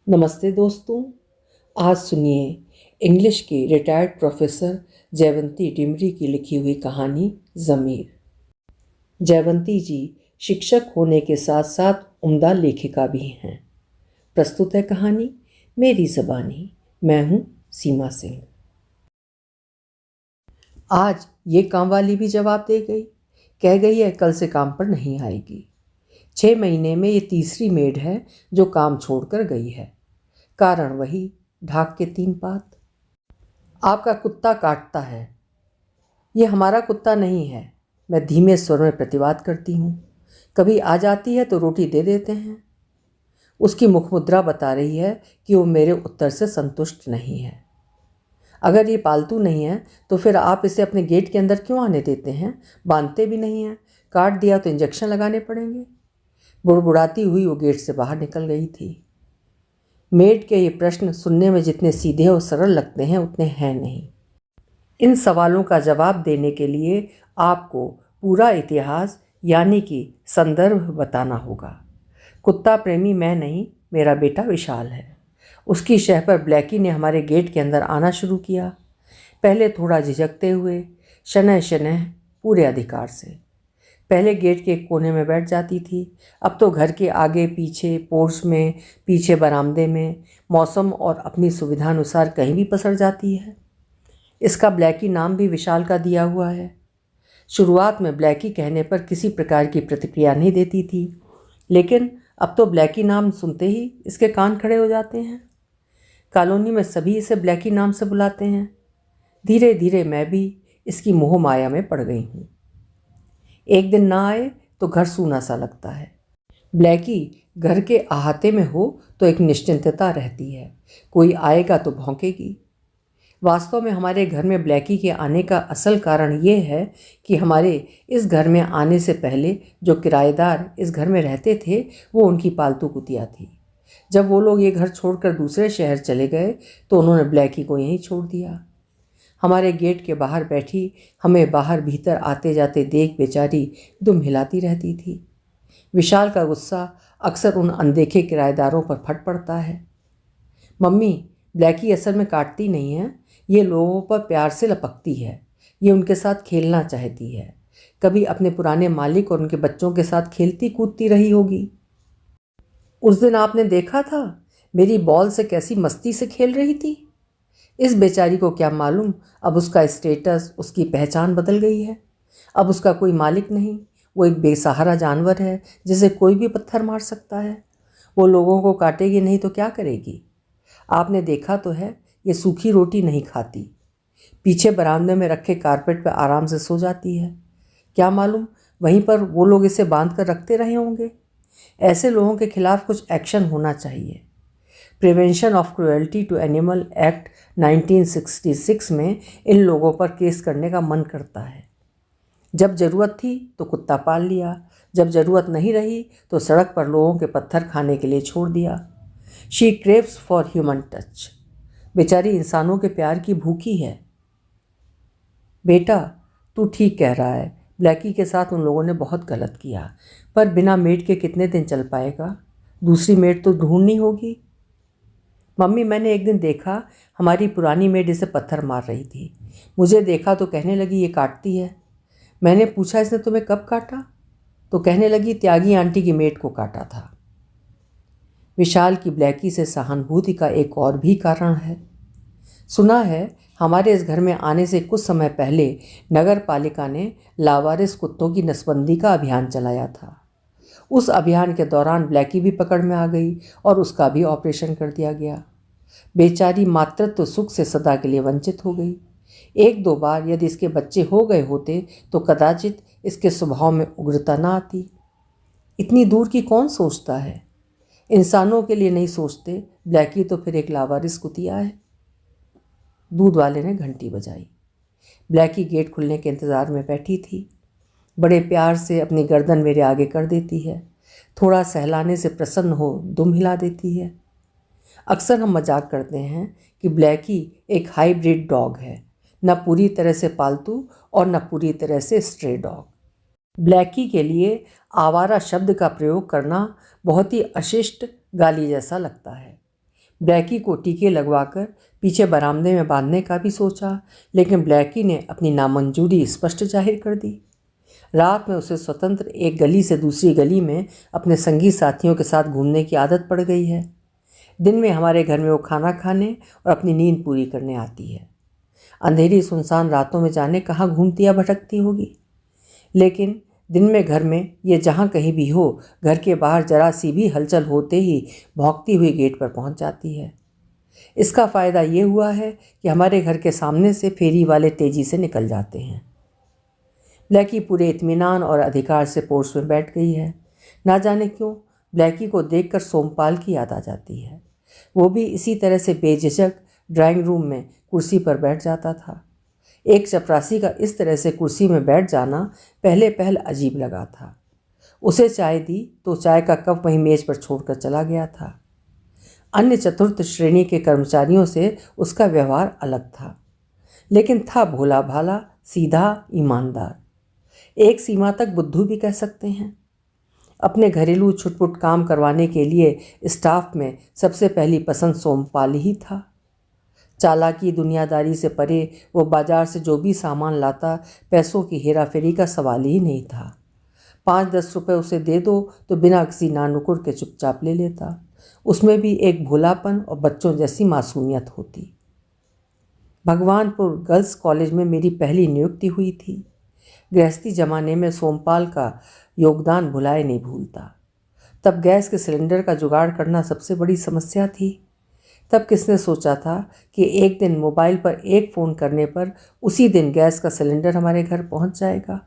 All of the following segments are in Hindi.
नमस्ते दोस्तों। आज सुनिए इंग्लिश की रिटायर्ड प्रोफेसर जयवंती डिमरी की लिखी हुई कहानी ज़मीर। जयवंती जी शिक्षक होने के साथ साथ उम्दा लेखिका भी हैं। प्रस्तुत है कहानी मेरी ज़बानी। मैं हूँ सीमा सिंह। आज ये काम वाली भी जवाब दे गई। कह गई है कल से काम पर नहीं आएगी। 6 महीने में ये तीसरी मेड है जो काम छोड़कर गई है। कारण वही, ढाक के 3 पात। आपका कुत्ता काटता है। ये हमारा कुत्ता नहीं है, मैं धीमे स्वर में प्रतिवाद करती हूँ। कभी आ जाती है तो रोटी दे देते हैं। उसकी मुखमुद्रा बता रही है कि वो मेरे उत्तर से संतुष्ट नहीं है। अगर ये पालतू नहीं है तो फिर आप इसे अपने गेट के अंदर क्यों आने देते हैं? बांधते भी नहीं हैं। काट दिया तो इंजेक्शन लगाने पड़ेंगे। बुड़बुड़ाती हुई वो गेट से बाहर निकल गई थी। मेड के ये प्रश्न सुनने में जितने सीधे और सरल लगते हैं उतने हैं नहीं। इन सवालों का जवाब देने के लिए आपको पूरा इतिहास यानी कि संदर्भ बताना होगा। कुत्ता प्रेमी मैं नहीं, मेरा बेटा विशाल है। उसकी शह पर ब्लैकी ने हमारे गेट के अंदर आना शुरू किया। पहले थोड़ा झिझकते हुए, शनह शनह, पूरे अधिकार से। पहले गेट के एक कोने में बैठ जाती थी, अब तो घर के आगे पीछे, पोर्च में, पीछे बरामदे में, मौसम और अपनी सुविधानुसार कहीं भी पसर जाती है। इसका ब्लैकी नाम भी विशाल का दिया हुआ है। शुरुआत में ब्लैकी कहने पर किसी प्रकार की प्रतिक्रिया नहीं देती थी, लेकिन अब तो ब्लैकी नाम सुनते ही इसके कान खड़े हो जाते हैं। कॉलोनी में सभी इसे ब्लैकी नाम से बुलाते हैं। धीरे धीरे मैं भी इसकी मोह माया में पड़ गई हूँ। एक दिन ना आए तो घर सूना सा लगता है। ब्लैकी घर के अहाते में हो तो एक निश्चिंतता रहती है, कोई आएगा तो भौंकेगी। वास्तव में हमारे घर में ब्लैकी के आने का असल कारण ये है कि हमारे इस घर में आने से पहले जो किराएदार इस घर में रहते थे वो उनकी पालतू कुतिया थी। जब वो लोग ये घर छोड़कर दूसरे शहर चले गए तो उन्होंने ब्लैकी को यहीं छोड़ दिया। हमारे गेट के बाहर बैठी हमें बाहर भीतर आते जाते देख बेचारी दुम हिलाती रहती थी। विशाल का गुस्सा अक्सर उन अनदेखे किराएदारों पर फट पड़ता है। मम्मी, ब्लैकी असल में काटती नहीं है, ये लोगों पर प्यार से लपकती है। ये उनके साथ खेलना चाहती है। कभी अपने पुराने मालिक और उनके बच्चों के साथ खेलती कूदती रही होगी। उस दिन आपने देखा था मेरी बॉल से कैसी मस्ती से खेल रही थी। इस बेचारी को क्या मालूम, अब उसका स्टेटस, उसकी पहचान बदल गई है। अब उसका कोई मालिक नहीं, वो एक बेसहारा जानवर है जिसे कोई भी पत्थर मार सकता है। वो लोगों को काटेगी नहीं तो क्या करेगी? आपने देखा तो है, ये सूखी रोटी नहीं खाती। पीछे बरामदे में रखे कारपेट पर आराम से सो जाती है। क्या मालूम वहीं पर वो लोग इसे बांध कर रखते रहे होंगे। ऐसे लोगों के खिलाफ कुछ एक्शन होना चाहिए। Prevention of cruelty to animal act 1966 में इन लोगों पर केस करने का मन करता है। जब ज़रूरत थी तो कुत्ता पाल लिया, जब ज़रूरत नहीं रही तो सड़क पर लोगों के पत्थर खाने के लिए छोड़ दिया। She craves for human touch. बेचारी इंसानों के प्यार की भूखी है। बेटा, तू ठीक कह रहा है, ब्लैकी के साथ उन लोगों ने बहुत गलत किया, पर बिना मेड के कितने दिन चल पाएगा? दूसरी मेड तो ढूंढनी होगी। मम्मी, मैंने एक दिन देखा हमारी पुरानी मेड इसे पत्थर मार रही थी। मुझे देखा तो कहने लगी ये काटती है। मैंने पूछा इसने तुम्हें कब काटा? तो कहने लगी त्यागी आंटी की मेड को काटा था। विशाल की ब्लैकी से सहानुभूति का एक और भी कारण है। सुना है हमारे इस घर में आने से कुछ समय पहले नगर पालिका ने लावारिस कुत्तों की नसबंदी का अभियान चलाया था। उस अभियान के दौरान ब्लैकी भी पकड़ में आ गई और उसका भी ऑपरेशन कर दिया गया। बेचारी मातृत्व सुख से सदा के लिए वंचित हो गई। 1-2 बार यदि इसके बच्चे हो गए होते तो कदाचित इसके स्वभाव में उग्रता न आती। इतनी दूर की कौन सोचता है? इंसानों के लिए नहीं सोचते, ब्लैकी तो फिर एक लावारिस कुतिया है। दूध वाले ने घंटी बजाई। ब्लैकी गेट खुलने के इंतज़ार में बैठी थी। बड़े प्यार से अपनी गर्दन मेरे आगे कर देती है। थोड़ा सहलाने से प्रसन्न हो दुम हिला देती है। अक्सर हम मजाक करते हैं कि ब्लैकी एक हाइब्रिड डॉग है, न पूरी तरह से पालतू और न पूरी तरह से स्ट्रे डॉग। ब्लैकी के लिए आवारा शब्द का प्रयोग करना बहुत ही अशिष्ट, गाली जैसा लगता है। ब्लैकी को टीके लगवाकर पीछे बरामदे में बांधने का भी सोचा, लेकिन ब्लैकी ने अपनी नामंजूरी स्पष्ट जाहिर कर दी। रात में उसे स्वतंत्र एक गली से दूसरी गली में अपने संगी साथियों के साथ घूमने की आदत पड़ गई है। दिन में हमारे घर में वो खाना खाने और अपनी नींद पूरी करने आती है। अंधेरी सुनसान रातों में जाने कहाँ घूमती या भटकती होगी, लेकिन दिन में घर में ये जहाँ कहीं भी हो, घर के बाहर जरा सी भी हलचल होते ही भौंकती हुई गेट पर पहुँच जाती है। इसका फ़ायदा ये हुआ है कि हमारे घर के सामने से फेरी वाले तेज़ी से निकल जाते हैं। ब्लैकी पूरे इत्मीनान और अधिकार से पोर्च में बैठ गई है। ना जाने क्यों ब्लैकी को देखकर सोमपाल की याद आ जाती है। वो भी इसी तरह से बेझिझक ड्राइंग रूम में कुर्सी पर बैठ जाता था। एक चपरासी का इस तरह से कुर्सी में बैठ जाना पहले अजीब लगा था। उसे चाय दी तो चाय का कप वहीं मेज पर छोड़कर चला गया था। अन्य चतुर्थ श्रेणी के कर्मचारियों से उसका व्यवहार अलग था, लेकिन था भोला भाला, सीधा, ईमानदार। एक सीमा तक बुद्धू भी कह सकते हैं। अपने घरेलू छुटपुट काम करवाने के लिए स्टाफ में सबसे पहली पसंद सोमपाल ही था। चालाकी दुनियादारी से परे वो बाजार से जो भी सामान लाता, पैसों की हेराफेरी का सवाल ही नहीं था। 5-10 रुपये उसे दे दो तो बिना किसी नानुकुर के चुपचाप ले लेता। उसमें भी एक भोलापन और बच्चों जैसी मासूमियत होती। भगवानपुर गर्ल्स कॉलेज में मेरी पहली नियुक्ति हुई थी। गृहस्थी जमाने में सोमपाल का योगदान भुलाए नहीं भूलता। तब गैस के सिलेंडर का जुगाड़ करना सबसे बड़ी समस्या थी। तब किसने सोचा था कि एक दिन मोबाइल पर एक फ़ोन करने पर उसी दिन गैस का सिलेंडर हमारे घर पहुंच जाएगा।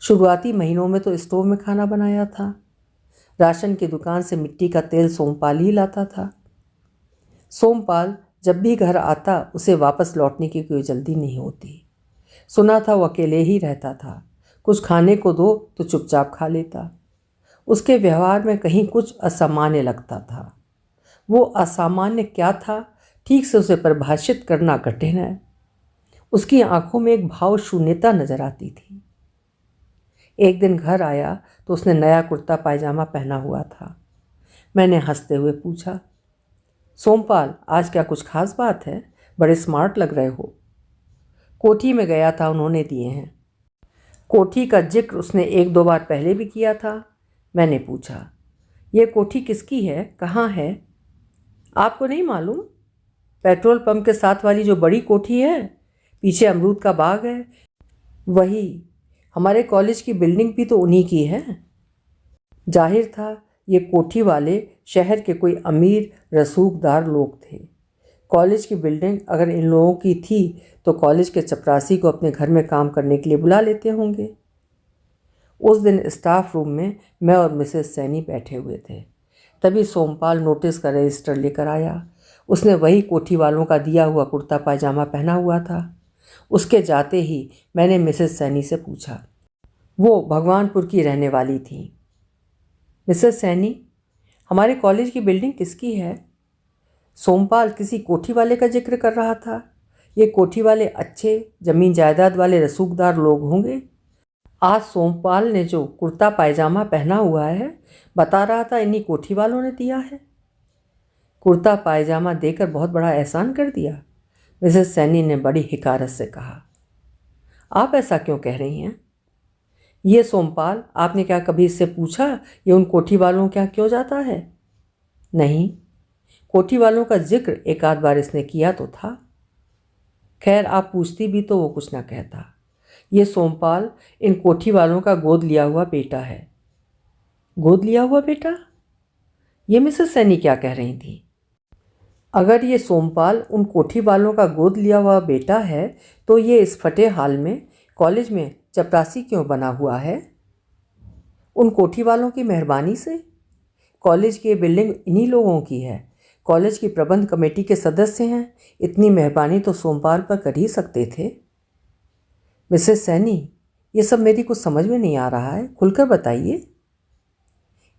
शुरुआती महीनों में तो स्टोव में खाना बनाया था। राशन की दुकान से मिट्टी का तेल सोमपाल ही लाता था। सोमपाल जब भी घर आता उसे वापस लौटने की कोई जल्दी नहीं होती। सुना था वो अकेले ही रहता था। कुछ खाने को दो तो चुपचाप खा लेता। उसके व्यवहार में कहीं कुछ असामान्य लगता था। वो असामान्य क्या था, ठीक से उसे परिभाषित करना कठिन है। उसकी आंखों में एक भाव शून्यता नजर आती थी। एक दिन घर आया तो उसने नया कुर्ता पायजामा पहना हुआ था। मैंने हंसते हुए पूछा, सोमपाल आज क्या कुछ खास बात है? बड़े स्मार्ट लग रहे हो। कोठी में गया था, उन्होंने दिए हैं। कोठी का जिक्र उसने 1-2 बार पहले भी किया था। मैंने पूछा, ये कोठी किसकी है, कहाँ है? आपको नहीं मालूम? पेट्रोल पंप के साथ वाली जो बड़ी कोठी है, पीछे अमरूद का बाग है, वही। हमारे कॉलेज की बिल्डिंग भी तो उन्हीं की है। जाहिर था ये कोठी वाले शहर के कोई अमीर रसूखदार लोग थे। कॉलेज की बिल्डिंग अगर इन लोगों की थी तो कॉलेज के चपरासी को अपने घर में काम करने के लिए बुला लेते होंगे। उस दिन स्टाफ रूम में मैं और मिसेस सैनी बैठे हुए थे। तभी सोमपाल नोटिस का रजिस्टर लेकर आया। उसने वही कोठी वालों का दिया हुआ कुर्ता पायजामा पहना हुआ था। उसके जाते ही मैंने मिसेस सैनी से पूछा। वो भगवानपुर की रहने वाली थी। मिसेस सैनी, हमारे कॉलेज की बिल्डिंग किसकी है? सोमपाल किसी कोठी वाले का जिक्र कर रहा था। ये कोठी वाले अच्छे ज़मीन जायदाद वाले रसूखदार लोग होंगे। आज सोमपाल ने जो कुर्ता पायजामा पहना हुआ है, बता रहा था इन्हीं कोठी वालों ने दिया है। कुर्ता पायजामा देकर बहुत बड़ा एहसान कर दिया, मिसेस सैनी ने बड़ी हिकारत से कहा। आप ऐसा क्यों कह रही हैं? ये सोमपाल, आपने क्या कभी इससे पूछा ये उन कोठी वालों क्या क्यों जाता है? नहीं, कोठी वालों का जिक्र 1-आध बार इसने किया तो था। खैर आप पूछती भी तो वो कुछ ना कहता। ये सोमपाल इन कोठी वालों का गोद लिया हुआ बेटा है। गोद लिया हुआ बेटा? ये मिसेस सैनी क्या कह रही थी? अगर ये सोमपाल उन कोठी वालों का गोद लिया हुआ बेटा है तो ये इस फटे हाल में कॉलेज में चपरासी क्यों बना हुआ है? उन कोठी वालों की मेहरबानी से। कॉलेज की ये बिल्डिंग इन्हीं लोगों की है। कॉलेज की प्रबंध कमेटी के सदस्य हैं। इतनी मेहरबानी तो सोमपाल पर कर ही सकते थे। मिसेस सैनी, ये सब मेरी कुछ समझ में नहीं आ रहा है, खुलकर बताइए।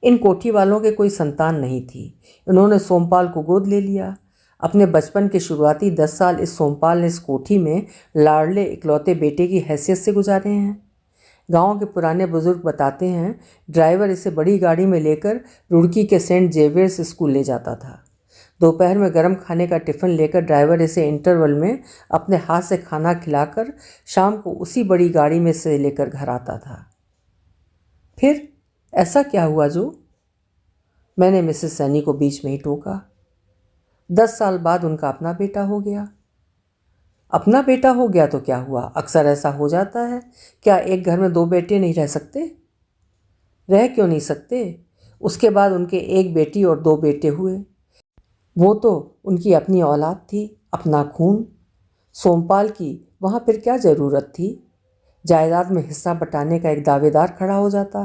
इन कोठी वालों के कोई संतान नहीं थी। इन्होंने सोमपाल को गोद ले लिया। अपने बचपन के शुरुआती 10 साल इस सोमपाल ने इस कोठी में लाडले इकलौते बेटे की हैसियत से गुजारे हैं। गांव के पुराने बुजुर्ग बताते हैं, ड्राइवर इसे बड़ी गाड़ी में लेकर रुड़की के सेंट जेवियर्स स्कूल ले जाता था। दोपहर में गर्म खाने का टिफ़िन लेकर ड्राइवर इसे इंटरवल में अपने हाथ से खाना खिलाकर शाम को उसी बड़ी गाड़ी में से लेकर घर आता था। फिर ऐसा क्या हुआ जो? मैंने मिसेस सैनी को बीच में ही टोका। 10 साल बाद उनका अपना बेटा हो गया। अपना बेटा हो गया तो क्या हुआ, अक्सर ऐसा हो जाता है। क्या एक घर में 2 बेटे नहीं रह सकते? रह क्यों नहीं सकते? उसके बाद उनके एक बेटी और 2 बेटे हुए। वो तो उनकी अपनी औलाद थी, अपना खून। सोमपाल की वहाँ फिर क्या ज़रूरत थी? जायदाद में हिस्सा बटाने का एक दावेदार खड़ा हो जाता।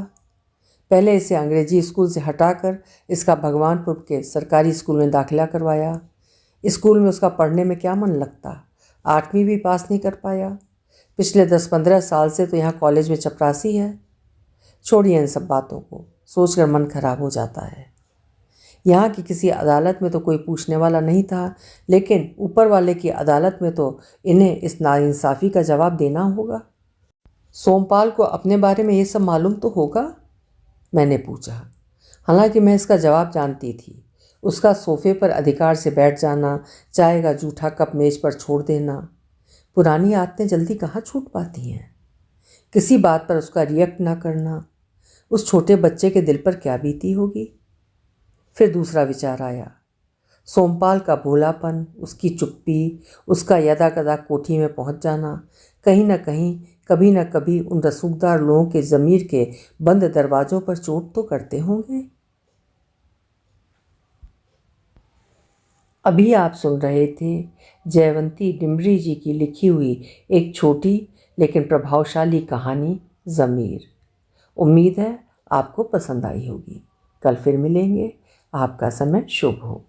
पहले इसे अंग्रेजी स्कूल से हटाकर इसका भगवानपुर के सरकारी स्कूल में दाखिला करवाया। स्कूल में उसका पढ़ने में क्या मन लगता, 8वीं भी पास नहीं कर पाया। पिछले 10-15 साल से तो यहाँ कॉलेज में चपरासी है। छोड़िए इन सब बातों को, सोचकर मन खराब हो जाता है। यहाँ की किसी अदालत में तो कोई पूछने वाला नहीं था, लेकिन ऊपर वाले की अदालत में तो इन्हें इस नाइंसाफ़ी का जवाब देना होगा। सोमपाल को अपने बारे में ये सब मालूम तो होगा? मैंने पूछा। हालांकि मैं इसका जवाब जानती थी। उसका सोफे पर अधिकार से बैठ जाना, चाय का जूठा कप मेज पर छोड़ देना, पुरानी आदतें जल्दी कहाँ छूट पाती हैं। किसी बात पर उसका रिएक्ट ना करना, उस छोटे बच्चे के दिल पर क्या बीती होगी। फिर दूसरा विचार आया। सोमपाल का भोलापन, उसकी चुप्पी, उसका यदाकदा कोठी में पहुंच जाना, कहीं न कहीं कभी न कभी उन रसूखदार लोगों के ज़मीर के बंद दरवाज़ों पर चोट तो करते होंगे। अभी आप सुन रहे थे जयवंती डिमरी जी की लिखी हुई एक छोटी लेकिन प्रभावशाली कहानी ज़मीर। उम्मीद है आपको पसंद आई होगी। कल फिर मिलेंगे। आपका समय शुभ हो।